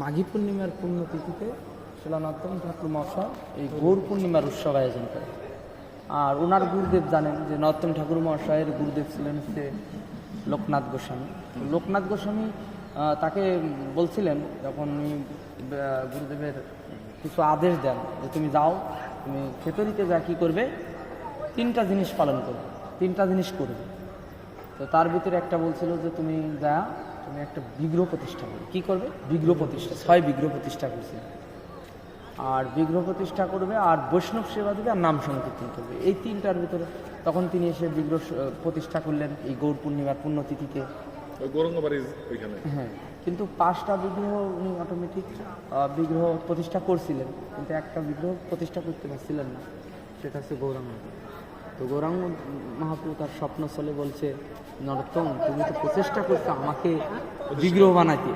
মাঘী পূর্ণিমার পুণ্যতিথিতে শিলানর্তন ঠাকুর মহাশয় এই গৌর পূর্ণিমার উৎসব আয়োজন করে। আর ওনার গুরুদেব জানেন যে নরোত্তম ঠাকুর মহাশয়ের গুরুদেব ছিলেন হচ্ছে লোকনাথ গোস্বামী। লোকনাথ গোস্বামী তাকে বলছিলেন, যখন উনি গুরুদেবের কিছু আদেশ দেন যে তুমি যাও, তুমি খেতরিতে যা কী করবে, 3টা জিনিস পালন করবে, 3টা জিনিস করবে। তো তার ভিতরে একটা বলছিল যে তুমি তুমি একটা বিগ্রহ প্রতিষ্ঠা করবে। কী করবে? বিগ্রহ প্রতিষ্ঠা। 6 বিগ্রহ প্রতিষ্ঠা করছিল। আর বিগ্রহ প্রতিষ্ঠা করবে, আর বৈষ্ণব সেবা দেবে, আর নাম সংকীর্তন করবে। এই 3টার ভিতরে তখন তিনি এসে বিগ্রহ প্রতিষ্ঠা করলেন এই গৌর পূর্ণিমার পুণ্যতিথিতে। হ্যাঁ, কিন্তু 5টা বিগ্রহ উনি অটোমেটিক বিগ্রহ প্রতিষ্ঠা করছিলেন, কিন্তু একটা বিগ্রহ প্রতিষ্ঠা করতে পারছিলেন না, সেটা হচ্ছে গৌরাঙ্গ। তো গৌরাঙ্গ মহাপ্রভু তার স্বপ্নস্থলে বলছে, নরোত্তম তুমি তো প্রচেষ্টা করছো আমাকে বিগ্রহ বানাইতে,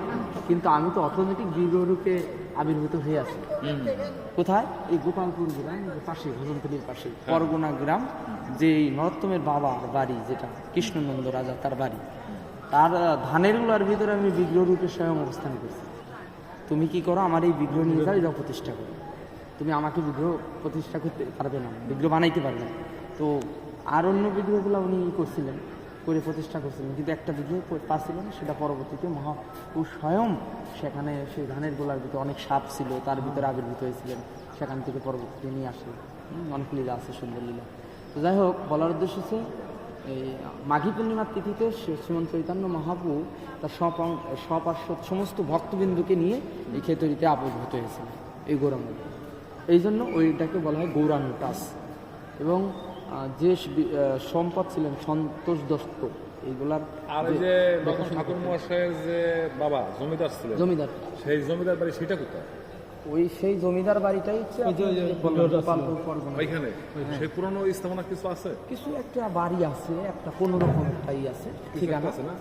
কিন্তু আমি তো অটোমেটিক বিগ্রহ রূপে আবির্ভূত হয়ে আছি। কোথায়? এই গোপালপুর গ্রাম পাশে, ভজনতলির পাশে পরগনা গ্রাম, যে নরোত্তমের বাবার বাড়ি, যেটা কৃষ্ণনন্দ রাজা তার বাড়ি, তার ধানের গুলার ভিতরে আমি বিগ্রহ রূপে স্বয়ং অবস্থান করছি। তুমি কি করো, আমার এই বিগ্রহ নিয়ে যাও, এটা প্রতিষ্ঠা করো। তুমি আমাকে বিগ্রহ প্রতিষ্ঠা করতে পারবে না, বিগ্রহ বানাইতে পারবে না। তো আর অন্য বিগ্রহগুলো উনি করছিলেন, করে প্রতিষ্ঠা করছিলেন, কিন্তু একটা বিগ্রহ পাচ্ছিলেন। সেটা পরবর্তীতে মহাপুরুষ স্বয়ং সেখানে সেই ধানের গোলার ভিতরে অনেক সাপ ছিল, তার ভিতরে আবির্ভূত হয়েছিলেন। সেখান থেকে পরবর্তীতে নিয়ে আসলেন। অনেক লীলা আছে, সুন্দর লীলা। তো যাই হোক, বলার উদ্দেশ্য হচ্ছে এই মাঘী পূর্ণিমার তিথিতে শ্রীমন্ত চৈতন্য মহাপ্রভু তার সপার্শ্বদ সমস্ত ভক্তবিন্দুকে নিয়ে এই খেতরিতে আবির্ভূত হয়েছিলেন, এই গৌরাঙ্গ। এই জন্য ওইটাকে বলা হয় গৌরাঙ্গ টাস। এবং যে সম্পদ ছিলেন সন্তোষ দত্ত, এইগুলার ঠাকুর মহাশয়ের যে বাবা জমিদার ছিলেন, জমিদার, সেই জমিদার বাড়ি সেটা কোথায়? সেই জমিদার বাড়িটাই হচ্ছে ওইখানে। সেই পুরনো স্থাপনা কিছু আছে, কিছু একটা বাড়ি আছে, একটা কোনো রকম একটাই আছে, ঠিক আছে না।